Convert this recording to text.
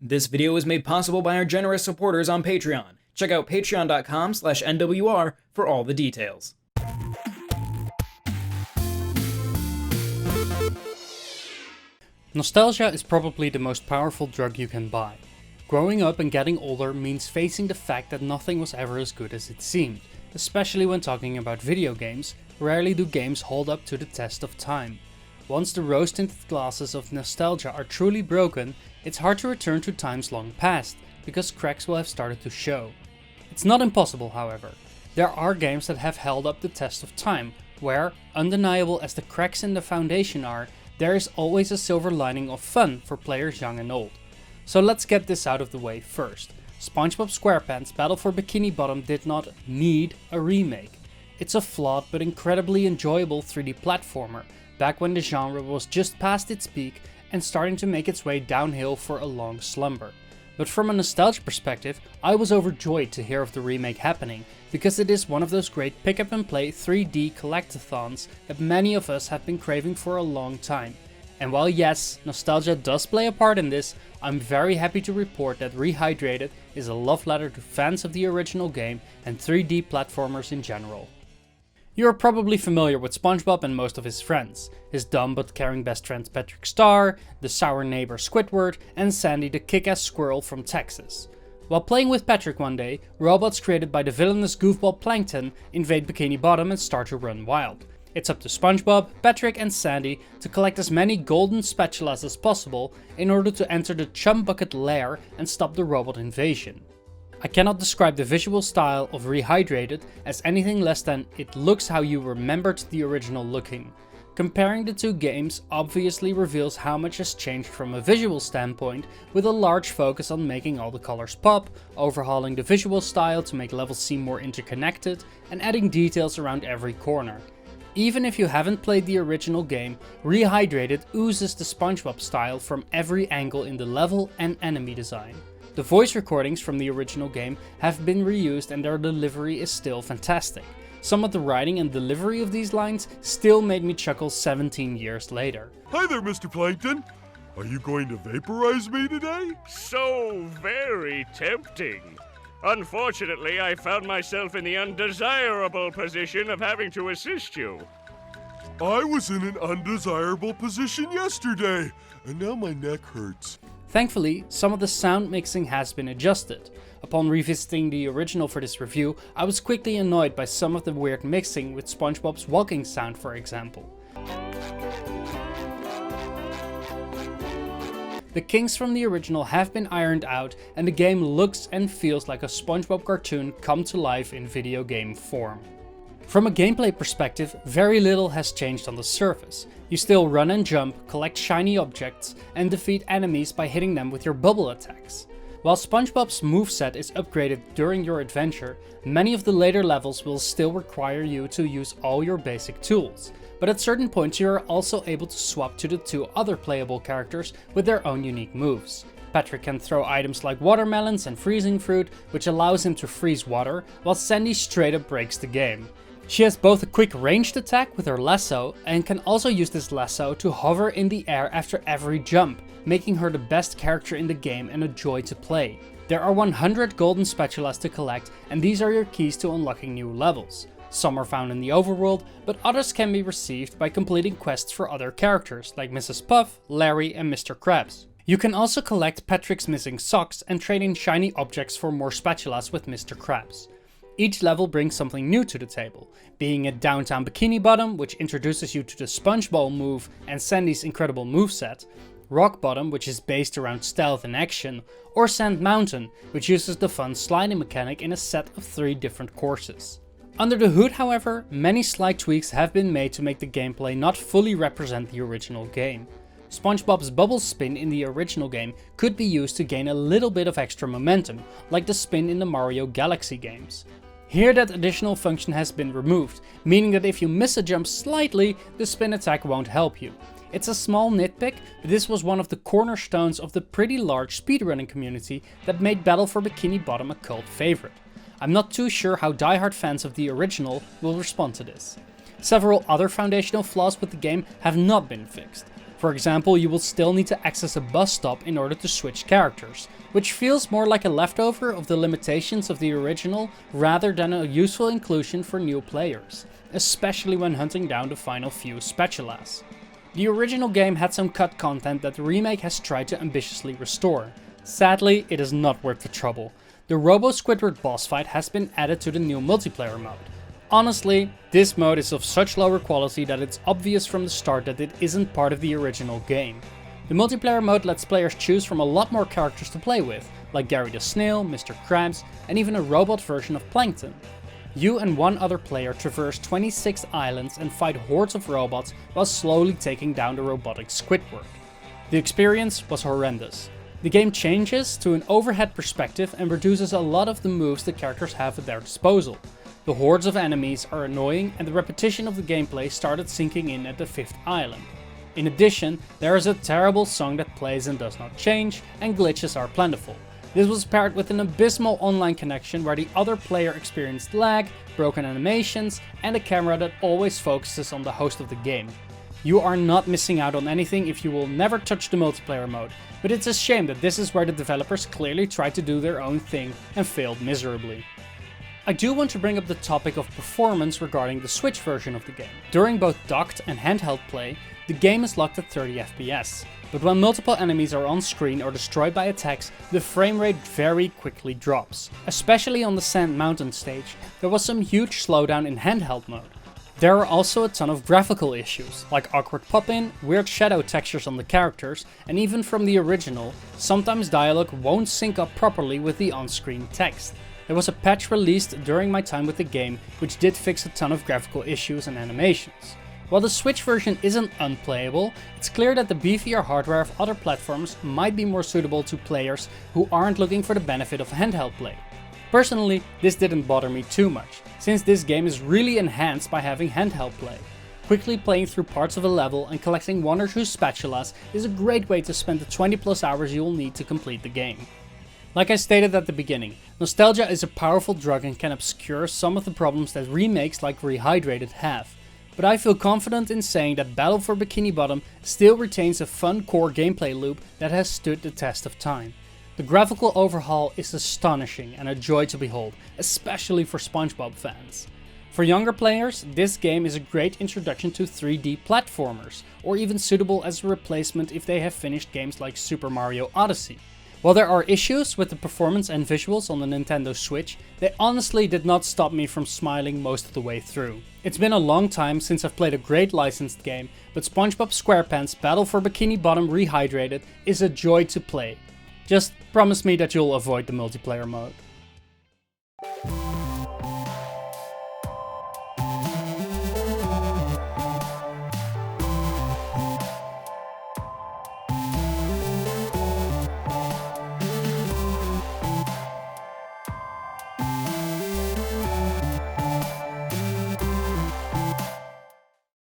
This video is made possible by our generous supporters on Patreon. Check out patreon.com/NWR for all the details. Nostalgia is probably the most powerful drug you can buy. Growing up and getting older means facing the fact that nothing was ever as good as it seemed, especially when talking about video games. Rarely do games hold up to the test of time. Once the rose-tinted glasses of nostalgia are truly broken, it's hard to return to times long past, because cracks will have started to show. It's not impossible, however. There are games that have held up the test of time, where, undeniable as the cracks in the foundation are, there is always a silver lining of fun for players young and old. So let's get this out of the way first. SpongeBob SquarePants Battle for Bikini Bottom did not need a remake. It's a flawed but incredibly enjoyable 3D platformer, back when the genre was just past its peak and starting to make its way downhill for a long slumber. But from a nostalgia perspective, I was overjoyed to hear of the remake happening, because it is one of those great pick up and play 3D collectathons that many of us have been craving for a long time. And while yes, nostalgia does play a part in this, I'm very happy to report that Rehydrated is a love letter to fans of the original game and 3D platformers in general. You are probably familiar with SpongeBob and most of his friends. His dumb but caring best friend Patrick Star, the sour neighbor Squidward, and Sandy the kick-ass squirrel from Texas. While playing with Patrick one day, robots created by the villainous goofball Plankton invade Bikini Bottom and start to run wild. It's up to SpongeBob, Patrick and Sandy to collect as many golden spatulas as possible in order to enter the Chum Bucket lair and stop the robot invasion. I cannot describe the visual style of Rehydrated as anything less than it looks how you remembered the original looking. Comparing the two games obviously reveals how much has changed from a visual standpoint, with a large focus on making all the colors pop, overhauling the visual style to make levels seem more interconnected, and adding details around every corner. Even if you haven't played the original game, Rehydrated oozes the SpongeBob style from every angle in the level and enemy design. The voice recordings from the original game have been reused and their delivery is still fantastic. Some of the writing and delivery of these lines still made me chuckle 17 years later. Hi there, Mr. Plankton. Are you going to vaporize me today? So very tempting. Unfortunately, I found myself in the undesirable position of having to assist you. I was in an undesirable position yesterday, and now my neck hurts. Thankfully, some of the sound mixing has been adjusted. Upon revisiting the original for this review, I was quickly annoyed by some of the weird mixing with SpongeBob's walking sound, for example. The kinks from the original have been ironed out and the game looks and feels like a SpongeBob cartoon come to life in video game form. From a gameplay perspective, very little has changed on the surface. You still run and jump, collect shiny objects, and defeat enemies by hitting them with your bubble attacks. While SpongeBob's moveset is upgraded during your adventure, many of the later levels will still require you to use all your basic tools. But at certain points you are also able to swap to the two other playable characters with their own unique moves. Patrick can throw items like watermelons and freezing fruit, which allows him to freeze water, while Sandy straight up breaks the game. She has both a quick ranged attack with her lasso and can also use this lasso to hover in the air after every jump, making her the best character in the game and a joy to play. There are 100 golden spatulas to collect and these are your keys to unlocking new levels. Some are found in the overworld, but others can be received by completing quests for other characters like Mrs. Puff, Larry and Mr. Krabs. You can also collect Patrick's missing socks and trade in shiny objects for more spatulas with Mr. Krabs. Each level brings something new to the table, being it Downtown Bikini Bottom, which introduces you to the SpongeBob move and Sandy's incredible moveset, Rock Bottom, which is based around stealth and action, or Sand Mountain, which uses the fun sliding mechanic in a set of 3 different courses. Under the hood, however, many slight tweaks have been made to make the gameplay not fully represent the original game. SpongeBob's bubble spin in the original game could be used to gain a little bit of extra momentum, like the spin in the Mario Galaxy games. Here that additional function has been removed, meaning that if you miss a jump slightly, the spin attack won't help you. It's a small nitpick, but this was one of the cornerstones of the pretty large speedrunning community that made Battle for Bikini Bottom a cult favorite. I'm not too sure how diehard fans of the original will respond to this. Several other foundational flaws with the game have not been fixed. For example, you will still need to access a bus stop in order to switch characters, which feels more like a leftover of the limitations of the original rather than a useful inclusion for new players, especially when hunting down the final few spatulas. The original game had some cut content that the remake has tried to ambitiously restore. Sadly, it is not worth the trouble. The Robo-Squidward boss fight has been added to the new multiplayer mode. Honestly, this mode is of such lower quality that it's obvious from the start that it isn't part of the original game. The multiplayer mode lets players choose from a lot more characters to play with, like Gary the Snail, Mr. Krabs, and even a robot version of Plankton. You and one other player traverse 26 islands and fight hordes of robots while slowly taking down the robotic Squidward. The experience was horrendous. The game changes to an overhead perspective and reduces a lot of the moves the characters have at their disposal. The hordes of enemies are annoying and the repetition of the gameplay started sinking in at the 5th island. In addition, there is a terrible song that plays and does not change, and glitches are plentiful. This was paired with an abysmal online connection where the other player experienced lag, broken animations, and a camera that always focuses on the host of the game. You are not missing out on anything if you will never touch the multiplayer mode, but it's a shame that this is where the developers clearly tried to do their own thing and failed miserably. I do want to bring up the topic of performance regarding the Switch version of the game. During both docked and handheld play, the game is locked at 30 FPS, but when multiple enemies are on screen or destroyed by attacks, the frame rate very quickly drops. Especially on the Sand Mountain stage, there was some huge slowdown in handheld mode. There are also a ton of graphical issues, like awkward pop-in, weird shadow textures on the characters, and even from the original, sometimes dialogue won't sync up properly with the on-screen text. There was a patch released during my time with the game, which did fix a ton of graphical issues and animations. While the Switch version isn't unplayable, it's clear that the beefier hardware of other platforms might be more suitable to players who aren't looking for the benefit of handheld play. Personally, this didn't bother me too much, since this game is really enhanced by having handheld play. Quickly playing through parts of a level and collecting 1 or 2 spatulas is a great way to spend the 20+ hours you will need to complete the game. Like I stated at the beginning, nostalgia is a powerful drug and can obscure some of the problems that remakes like Rehydrated have. But I feel confident in saying that Battle for Bikini Bottom still retains a fun core gameplay loop that has stood the test of time. The graphical overhaul is astonishing and a joy to behold, especially for SpongeBob fans. For younger players, this game is a great introduction to 3D platformers, or even suitable as a replacement if they have finished games like Super Mario Odyssey. While there are issues with the performance and visuals on the Nintendo Switch, they honestly did not stop me from smiling most of the way through. It's been a long time since I've played a great licensed game, but SpongeBob SquarePants Battle for Bikini Bottom Rehydrated is a joy to play. Just promise me that you'll avoid the multiplayer mode.